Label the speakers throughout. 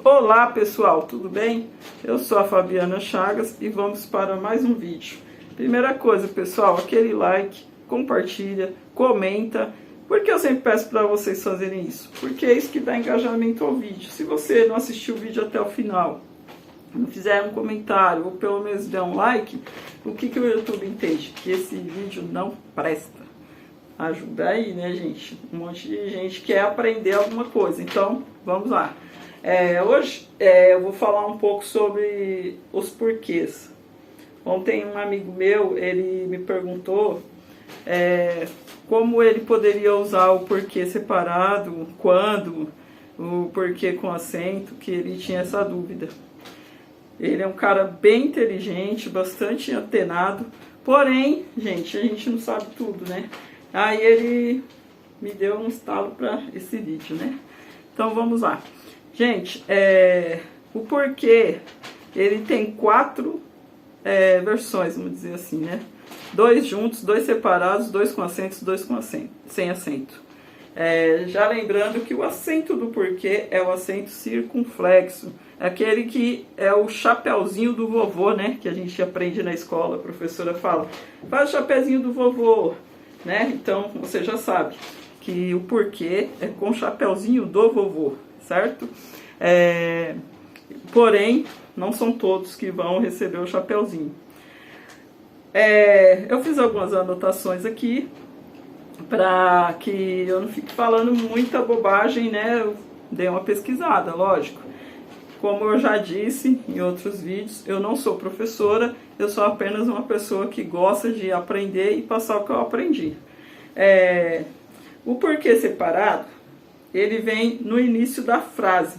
Speaker 1: Olá pessoal, tudo bem? Eu sou a Fabiana Chagas e vamos para mais um vídeo. Primeira coisa pessoal, aquele like, compartilha, comenta. Por que eu sempre peço para vocês fazerem isso? Porque é isso que dá engajamento ao vídeo. Se você não assistiu o vídeo até o final, não fizer um comentário ou pelo menos der um like, o que o YouTube entende? Que esse vídeo não presta. Ajuda aí, né, gente? Um monte de gente quer aprender alguma coisa. Então, vamos lá. Hoje eu vou falar um pouco sobre os porquês. Ontem um amigo meu, ele me perguntou como ele poderia usar o porquê separado, quando, o porquê com acento, que ele tinha essa dúvida. Ele é um cara bem inteligente, bastante antenado, porém, gente, a gente não sabe tudo, né? Aí ele me deu um estalo para esse vídeo, né? Então vamos lá. Gente, o porquê, ele tem 4 versões, vamos dizer assim, né? 2 juntos, 2 separados, 2 com acentos, 2 com acento, sem acento. Já lembrando que o acento do porquê é o acento circunflexo, aquele que é o chapeuzinho do vovô, né? Que a gente aprende na escola, a professora fala, faz o chapeuzinho do vovô, né? Então você já sabe que o porquê é com o chapeuzinho do vovô, certo? Porém, não são todos que vão receber o chapeuzinho. Eu fiz algumas anotações aqui para que eu não fique falando muita bobagem, né? Eu dei uma pesquisada, lógico. Como eu já disse em outros vídeos, eu não sou professora, eu sou apenas uma pessoa que gosta de aprender e passar o que eu aprendi. O porquê separado, ele vem no início da frase.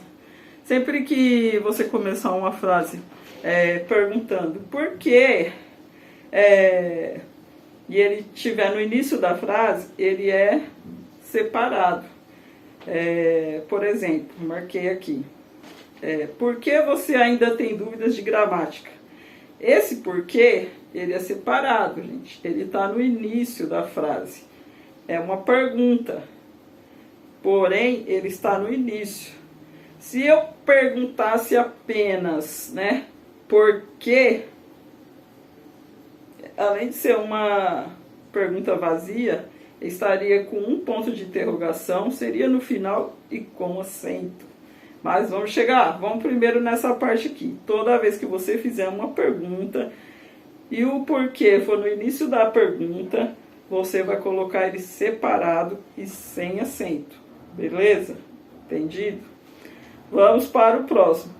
Speaker 1: Sempre que você começar uma frase perguntando por quê, e ele estiver no início da frase, ele é separado. Por exemplo, marquei aqui. Por que você ainda tem dúvidas de gramática? Esse porquê, ele é separado, gente. Ele está no início da frase. É uma pergunta. Porém, ele está no início. Se eu perguntasse apenas, né, por quê, além de ser uma pergunta vazia, estaria com um ponto de interrogação, seria no final e com acento. Mas vamos chegar, vamos primeiro nessa parte aqui. Toda vez que você fizer uma pergunta e o porquê for no início da pergunta, você vai colocar ele separado e sem acento. Beleza? Entendido? Vamos para o próximo.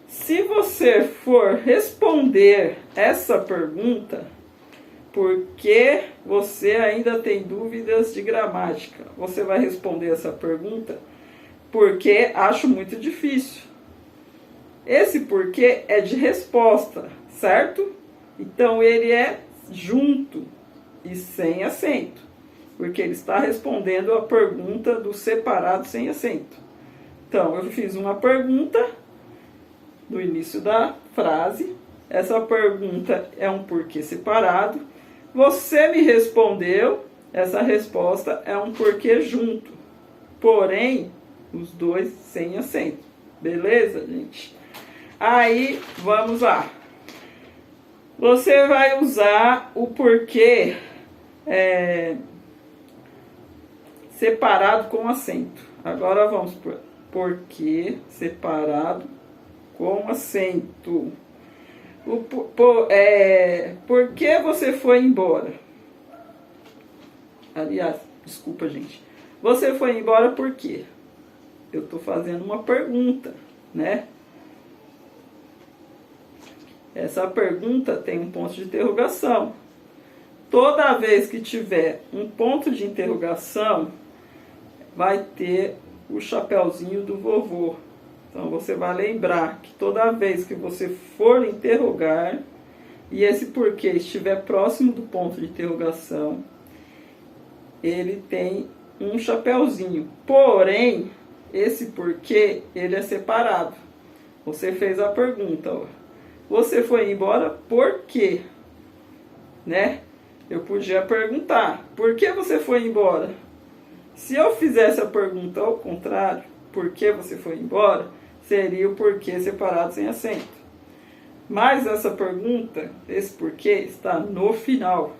Speaker 1: Se você for responder essa pergunta, por que você ainda tem dúvidas de gramática? Você vai responder essa pergunta porque acho muito difícil. Esse porquê é de resposta, certo? Então ele é junto e sem acento, porque ele está respondendo a pergunta do separado sem acento. Então eu fiz uma pergunta no início da frase, essa pergunta é um porquê separado, você me respondeu, essa resposta é um porquê junto, porém os dois sem acento. Beleza, gente? Aí, vamos lá. Você vai usar o porquê separado com acento. Agora vamos por porquê separado com acento. Por que você foi embora? Aliás, desculpa, gente. Você foi embora por quê? Eu estou fazendo uma pergunta, né? Essa pergunta tem um ponto de interrogação. Toda vez que tiver um ponto de interrogação, vai ter o chapeuzinho do vovô. Então você vai lembrar que toda vez que você for interrogar, e esse porquê estiver próximo do ponto de interrogação, ele tem um chapeuzinho. Porém, esse porquê, ele é separado. Você fez a pergunta, ó. Você foi embora por quê? Né? Eu podia perguntar, por que você foi embora? Se eu fizesse a pergunta ao contrário, por que você foi embora? seria o porquê separado sem acento. Mas essa pergunta, esse porquê, está no final.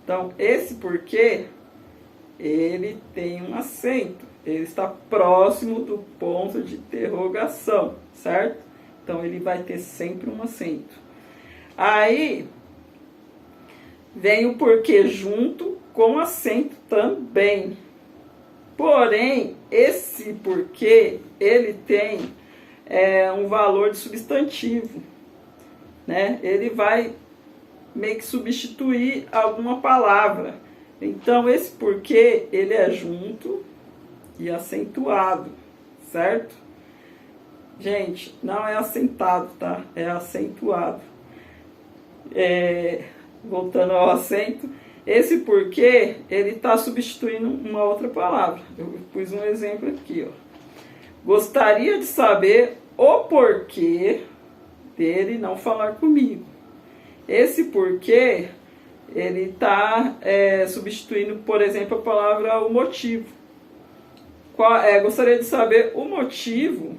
Speaker 1: Então, esse porquê, ele tem um acento. Ele está próximo do ponto de interrogação, certo? Então, ele vai ter sempre um acento. Aí, vem o porquê junto com acento também. Porém, esse porquê, ele tem um valor de substantivo, né? Ele vai meio que substituir alguma palavra. Então, esse porquê, ele é junto e acentuado, certo? Gente, não é acentado, tá? É acentuado. Voltando ao acento, esse porquê, ele está substituindo uma outra palavra. Eu pus um exemplo aqui, ó. Gostaria de saber o porquê dele não falar comigo. Esse porquê, ele está substituindo, por exemplo, a palavra o motivo. Gostaria de saber o motivo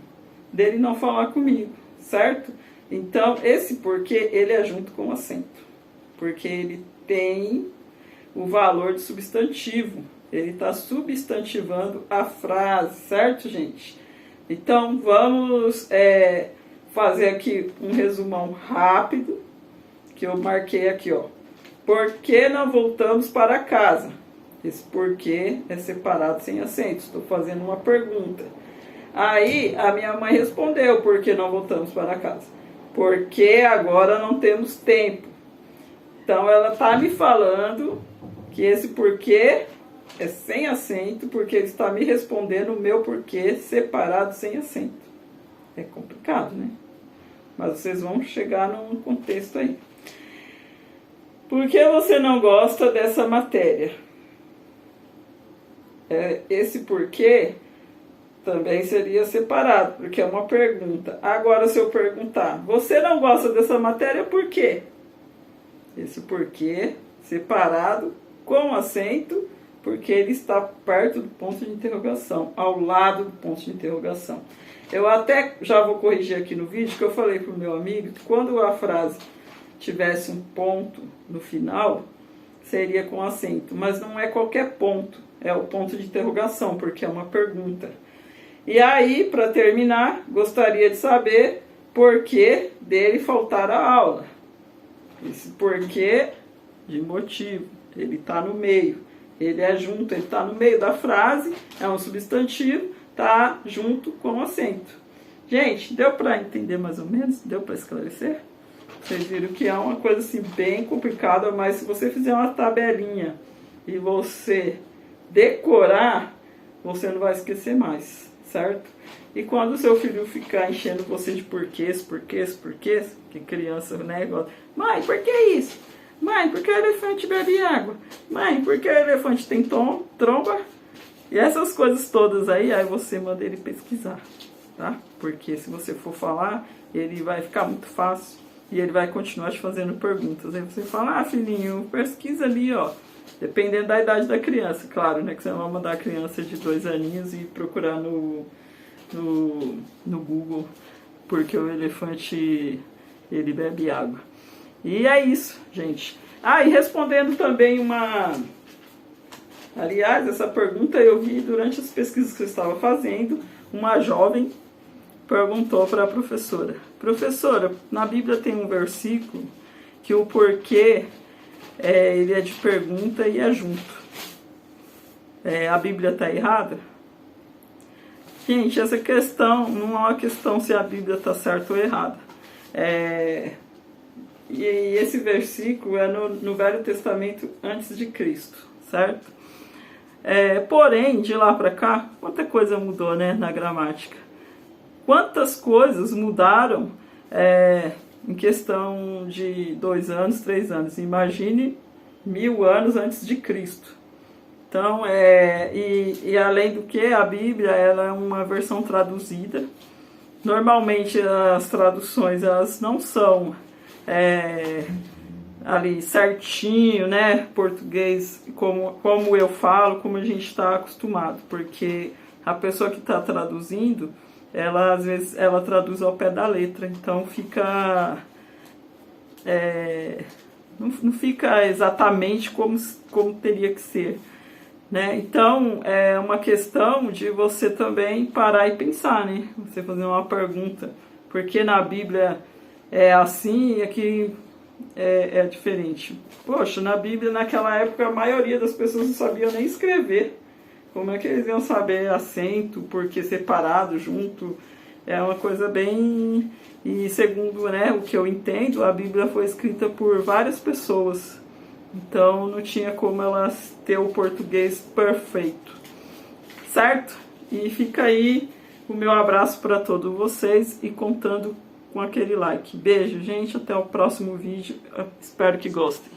Speaker 1: dele não falar comigo, certo? Então, esse porquê, ele é junto com o acento, porque ele tem o valor de substantivo. Ele está substantivando a frase, certo, gente? Então, vamos fazer aqui um resumão rápido, que eu marquei aqui, ó. Por que não voltamos para casa? Esse porquê é separado sem acento. Estou fazendo uma pergunta. Aí, a minha mãe respondeu, por que não voltamos para casa? Porque agora não temos tempo. Então, ela está me falando que esse porquê é sem acento, porque ele está me respondendo o meu porquê separado sem acento. É complicado, né? Mas vocês vão chegar num contexto aí. Por que você não gosta dessa matéria? Esse porquê também seria separado, porque é uma pergunta. Agora, se eu perguntar, você não gosta dessa matéria por quê? Esse porquê separado com acento, porque ele está perto do ponto de interrogação, ao lado do ponto de interrogação. Eu até já vou corrigir aqui no vídeo, que eu falei para o meu amigo que quando a frase tivesse um ponto no final, seria com acento. Mas não é qualquer ponto, é o ponto de interrogação, porque é uma pergunta. E aí, para terminar, gostaria de saber por que dele faltar a aula. Esse porquê de motivo, ele está no meio. Ele é junto, ele está no meio da frase, é um substantivo, está junto com o acento. Gente, deu para entender mais ou menos? Deu para esclarecer? Vocês viram que é uma coisa assim bem complicada, mas se você fizer uma tabelinha e você decorar, você não vai esquecer mais, certo? E quando o seu filho ficar enchendo você de porquês, que criança, né? Mãe, por que isso? Mãe, por que o elefante bebe água? Mãe, por que o elefante tem tromba? E essas coisas todas aí você manda ele pesquisar, tá? Porque se você for falar, ele vai ficar muito fácil e ele vai continuar te fazendo perguntas. Aí você fala, filhinho, pesquisa ali, ó. Dependendo da idade da criança, claro, né? Que você não vai mandar a criança de 2 aninhos e procurar no Google porque o elefante, ele bebe água. E é isso, gente. E respondendo também Aliás, essa pergunta eu vi durante as pesquisas que eu estava fazendo. Uma jovem perguntou para a professora: professora, na Bíblia tem um versículo que o porquê ele é de pergunta e é junto. A Bíblia está errada? Gente, essa questão não é uma questão se a Bíblia está certa ou errada. E esse versículo é no Velho Testamento antes de Cristo, certo? Porém, de lá para cá, quanta coisa mudou, né, na gramática. Quantas coisas mudaram em questão de 2 anos, 3 anos. Imagine 1000 anos antes de Cristo. Então, e além do que, a Bíblia ela é uma versão traduzida. Normalmente as traduções elas não são ali certinho, né, português, como eu falo, como a gente está acostumado, porque a pessoa que está traduzindo, ela às vezes ela traduz ao pé da letra, então fica não fica exatamente como teria que ser, né? Então é uma questão de você também parar e pensar, né? Você fazer uma pergunta, porque na Bíblia é assim e aqui é diferente. Poxa, na Bíblia naquela época a maioria das pessoas não sabiam nem escrever. Como é que eles iam saber acento, porque separado, junto? É uma coisa bem... E segundo, né, o que eu entendo, a Bíblia foi escrita por várias pessoas. Então não tinha como elas ter o português perfeito. Certo? E fica aí o meu abraço para todos vocês e contando com aquele like. Beijo, gente. Até o próximo vídeo. Espero que gostem.